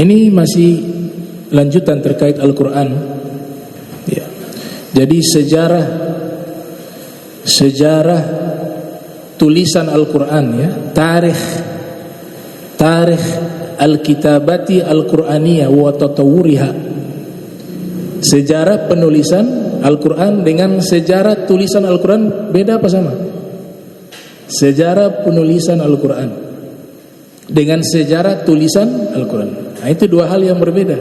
Ini masih lanjutan terkait Al-Quran ya. Jadi sejarah tulisan Al-Quran ya, tarikh al-kitabati al-Quraniyah wa tatawuriha. Sejarah penulisan Al-Quran dengan sejarah tulisan Al-Quran beda apa sama? Sejarah penulisan Al-Quran dengan sejarah tulisan Al-Quran, nah, itu dua hal yang berbeda.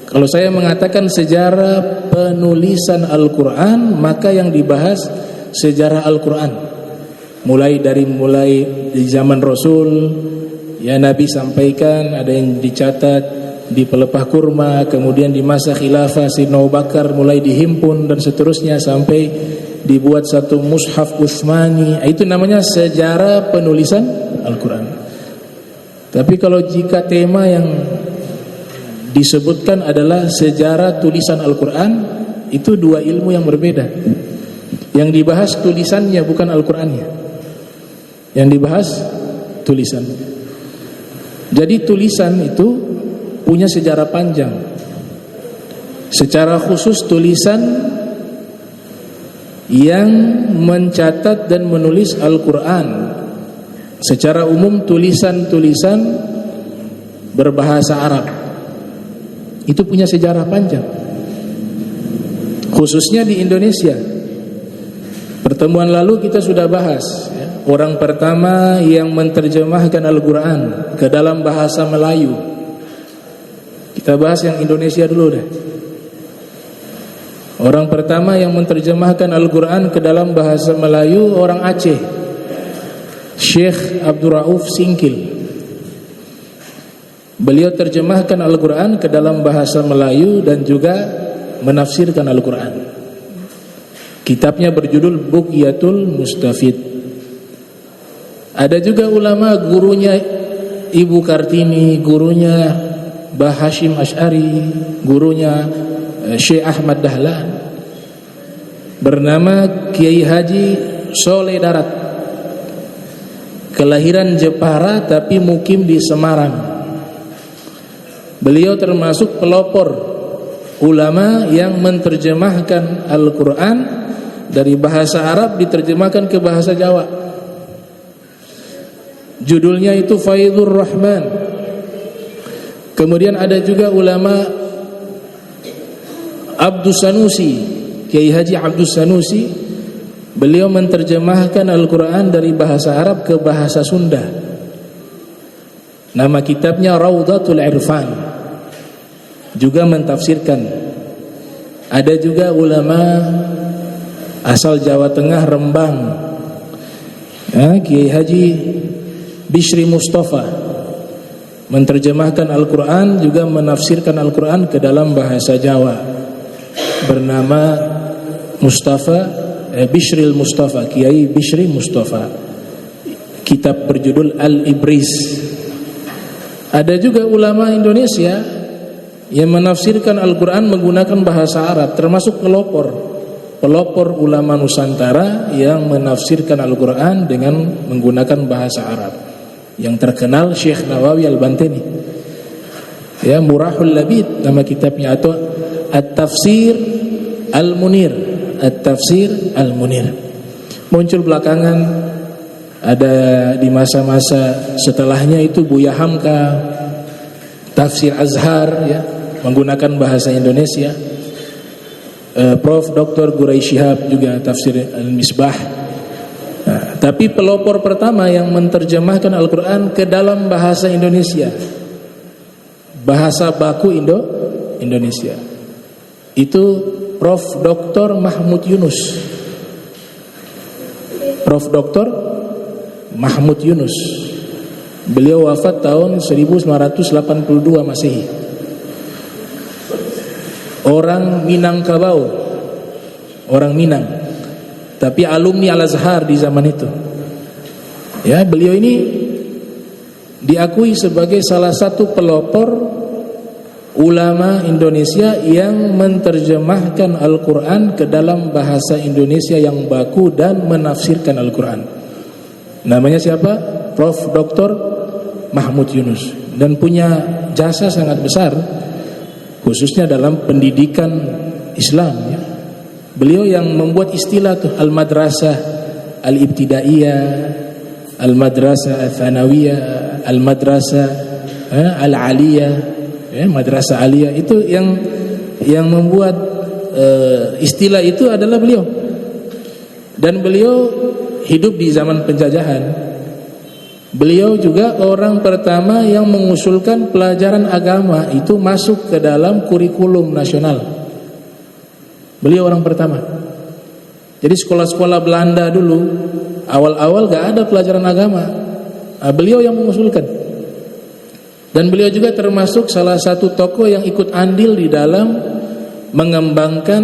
Kalau saya mengatakan sejarah penulisan Al-Quran, maka yang dibahas sejarah Al-Quran mulai di zaman Rasul ya, Nabi sampaikan, ada yang dicatat di pelepah kurma, kemudian di masa khilafah Sayyidina Abu Bakar mulai dihimpun dan seterusnya sampai dibuat satu mushaf Utsmani. Itu namanya sejarah penulisan Al-Quran. Tapi kalau jika tema yang disebutkan adalah sejarah tulisan Al-Quran, itu dua ilmu yang berbeda. Yang dibahas tulisannya bukan Al-Qurannya. Yang dibahas tulisan. Jadi tulisan itu punya sejarah panjang. Secara khusus tulisan yang mencatat dan menulis Al-Quran. Secara umum tulisan-tulisan berbahasa Arab itu punya sejarah panjang, khususnya di Indonesia. Pertemuan lalu kita sudah bahas ya, orang pertama yang menerjemahkan Al-Quran ke dalam bahasa Melayu. Kita bahas yang Indonesia dulu deh. Orang pertama yang menerjemahkan Al-Quran ke dalam bahasa Melayu orang Aceh, Syekh Abdul Rauf Singkil. Beliau terjemahkan Al-Quran ke dalam bahasa Melayu dan juga menafsirkan Al-Quran. Kitabnya berjudul Bughyatul Mustafid. Ada juga ulama, gurunya Ibu Kartini, gurunya Bah Hashim Asy'ari, gurunya Syekh Ahmad Dahlan, bernama Kiai Haji Soleh Darat, kelahiran Jepara tapi mukim di Semarang. Beliau termasuk pelopor ulama yang menerjemahkan Al-Quran dari bahasa Arab diterjemahkan ke bahasa Jawa. Judulnya itu Faidhur Rahman. Kemudian ada juga ulama Abdus Sanusi, Kiai Haji Abdus Sanusi. Beliau menerjemahkan Al-Quran dari bahasa Arab ke bahasa Sunda. Nama kitabnya Raudhatul Irfan. Juga mentafsirkan. Ada juga ulama asal Jawa Tengah, Rembang, Kiai Haji Bishri Mustafa, menerjemahkan Al-Quran juga menafsirkan Al-Quran ke dalam bahasa Jawa, bernama Bishril Mustafa, Kiai Bishri Mustafa. Kitab berjudul Al-Ibris. Ada juga ulama Indonesia yang menafsirkan Al-Quran menggunakan bahasa Arab, termasuk pelopor ulama Nusantara yang menafsirkan Al-Quran dengan menggunakan bahasa Arab. Yang terkenal Syekh Nawawi Al-Bantani, ya, Murahul Labid nama kitabnya, atau At-Tafsir Al-Munir. At-Tafsir Al-Munir muncul belakangan. Ada di masa-masa setelahnya itu Buya Hamka, Tafsir Azhar ya, menggunakan bahasa Indonesia. Prof. Dr. Gurai Shihab juga Tafsir Al-Misbah. Nah, tapi pelopor pertama yang menerjemahkan Al-Quran ke dalam bahasa Indonesia, bahasa baku Indonesia, itu Prof. Dr. Mahmud Yunus. Prof. Dr. Mahmud Yunus. Beliau wafat tahun 1982 Masehi. Orang Minangkabau, orang Minang, tapi alumni Al-Azhar di zaman itu. Ya, beliau ini diakui sebagai salah satu pelopor ulama Indonesia yang menerjemahkan Al-Quran ke dalam bahasa Indonesia yang baku dan menafsirkan Al-Quran. Namanya siapa? Prof. Dr. Mahmud Yunus. dan punya jasa sangat besar khususnya dalam pendidikan Islam ya. Beliau yang membuat istilah tuh al-madrasah al-ibtidaiyah, al-madrasah al-thanawiyah, al-madrasah al-aliyah, madrasah aliyah. Itu yang membuat istilah itu adalah beliau. Dan beliau hidup di zaman penjajahan. Beliau juga orang pertama yang mengusulkan pelajaran agama itu masuk ke dalam kurikulum nasional. Beliau orang pertama. Jadi sekolah-sekolah Belanda dulu awal-awal gak ada pelajaran agama. Beliau yang mengusulkan. Dan beliau juga termasuk salah satu tokoh yang ikut andil di dalam mengembangkan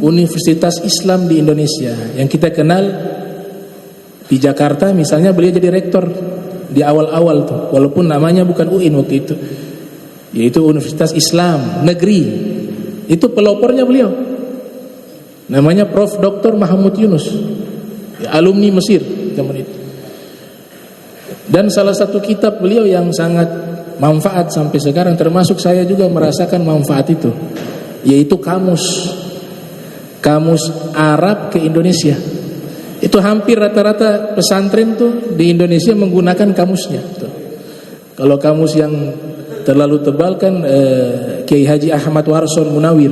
Universitas Islam di Indonesia. Yang kita kenal di Jakarta misalnya, beliau jadi rektor di awal-awal tuh, walaupun namanya bukan UIN waktu itu, yaitu Universitas Islam Negeri. Itu pelopornya beliau, namanya Prof. Dr. Mahmud Yunus, alumni Mesir zaman itu. Dan salah satu kitab beliau yang sangat manfaat sampai sekarang, termasuk saya juga merasakan manfaat itu, yaitu Kamus Arab ke Indonesia. Itu hampir rata-rata pesantren tuh di Indonesia menggunakan kamusnya tuh. Kalau kamus yang terlalu tebal kan Kiai Haji Ahmad Warson Munawir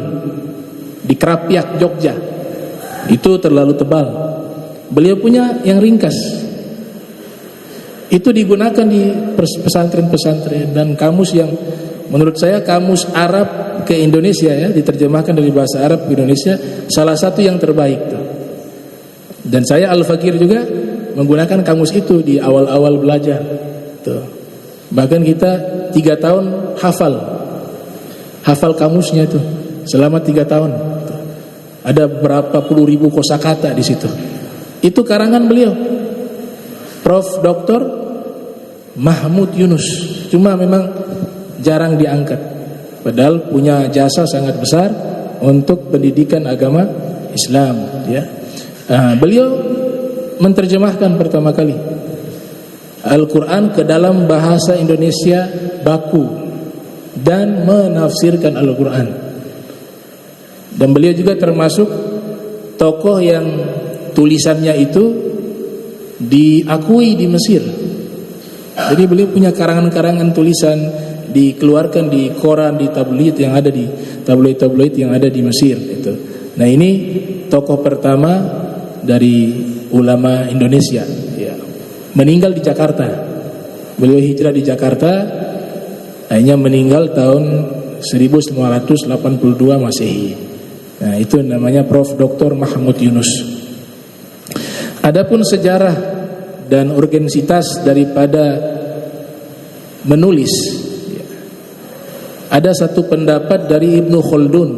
di Krapiak, Jogja, itu terlalu tebal. Beliau punya yang ringkas, itu digunakan di pesantren-pesantren. Dan kamus yang menurut saya kamus Arab ke Indonesia ya, diterjemahkan dari bahasa Arab ke Indonesia, salah satu yang terbaik tuh. Dan saya Al-Fakir juga menggunakan kamus itu di awal-awal belajar tuh. Bahkan kita 3 tahun hafal kamusnya itu selama 3 tahun tuh. Ada berapa puluh ribu kosakata di situ. Itu karangan beliau, Prof. Dr. Mahmud Yunus. Cuma memang jarang diangkat, padahal punya jasa sangat besar untuk pendidikan agama Islam ya. Beliau menerjemahkan pertama kali Al-Quran ke dalam bahasa Indonesia baku dan menafsirkan Al-Quran. Dan beliau juga termasuk tokoh yang tulisannya itu diakui di Mesir. Jadi beliau punya karangan-karangan tulisan dikeluarkan di koran, di tabloid yang ada di tabloid-tabloid yang ada di Mesir itu. Nah, ini tokoh pertama dari ulama Indonesia ya. Meninggal di Jakarta. Beliau hijrah di Jakarta, akhirnya meninggal tahun 1582 Masehi. Nah, itu namanya Prof. Dr. Mahmud Yunus. Adapun sejarah dan urgensitas daripada menulis ya, ada satu pendapat dari Ibnu Khaldun,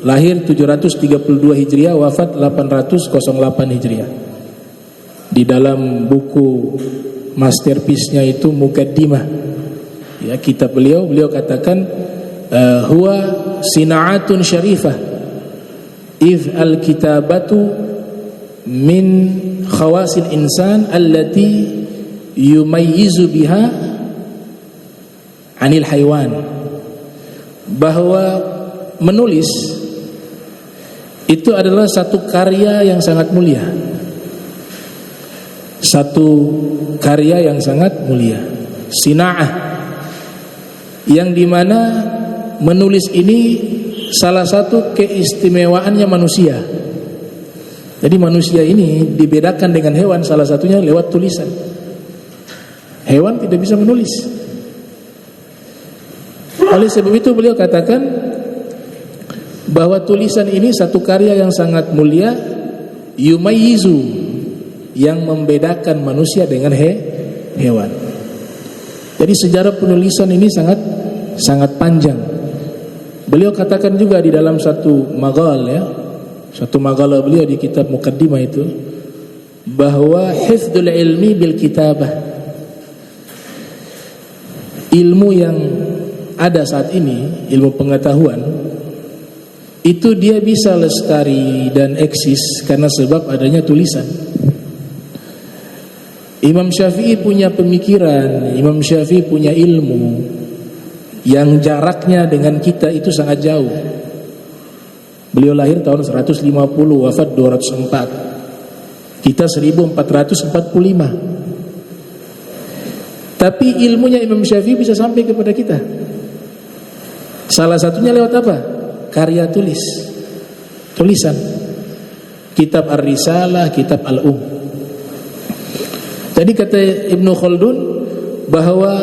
lahir 732 Hijriah, wafat 808 Hijriah. Di dalam buku masterpiece-nya itu Muqaddimah ya, kitab beliau katakan huwa sina'atun syarifah idh al-kitabatu min khawasil insan allati yumayyizu biha anil haywan. Bahwa menulis itu adalah satu karya yang sangat mulia. Satu karya yang sangat mulia, sina'ah, yang dimana menulis ini salah satu keistimewaannya manusia. Jadi manusia ini dibedakan dengan hewan salah satunya lewat tulisan. Hewan tidak bisa menulis. Oleh sebab itu beliau katakan bahwa tulisan ini satu karya yang sangat mulia, yumayyizu, yang membedakan manusia dengan hewan. Jadi sejarah penulisan ini sangat panjang. Beliau katakan juga di dalam satu maqal ya, satu maqalah beliau di kitab Muqaddimah itu, bahwa hifdzul ilmi bil kitabah, ilmu yang ada saat ini, ilmu pengetahuan itu dia bisa lestari dan eksis karena sebab adanya tulisan. Imam Syafi'i punya pemikiran, Imam Syafi'i punya ilmu yang jaraknya dengan kita itu sangat jauh. Beliau lahir tahun 150, wafat 204. Kita 1445. Tapi ilmunya Imam Syafi'i bisa sampai kepada kita. Salah satunya lewat apa? Karya tulisan. Kitab Ar-Risalah, kitab Al-Um. Tadi kata Ibnu Khaldun bahwa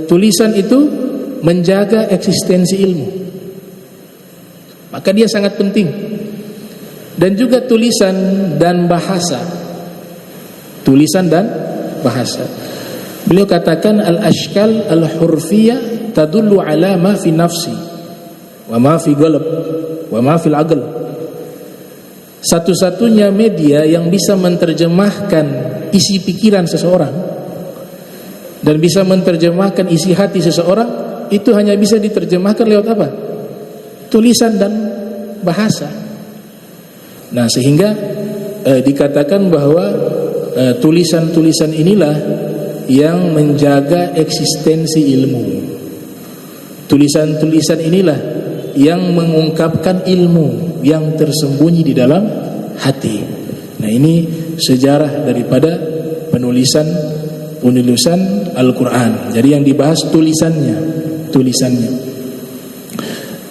tulisan itu menjaga eksistensi ilmu. Maka dia sangat penting. Dan juga tulisan dan bahasa. Tulisan dan bahasa. Beliau katakan al-ashkal al-hurfiyah tadullu ala ma fi nafsi wa ma fi qalb wa ma fil aql. Satu-satunya media yang bisa menerjemahkan isi pikiran seseorang dan bisa menerjemahkan isi hati seseorang itu hanya bisa diterjemahkan lewat apa? Tulisan dan bahasa. Nah, sehingga dikatakan bahwa tulisan-tulisan inilah yang menjaga eksistensi ilmu. Tulisan-tulisan inilah yang mengungkapkan ilmu yang tersembunyi di dalam hati. Nah, ini sejarah daripada penulisan Al-Quran. Jadi yang dibahas tulisannya.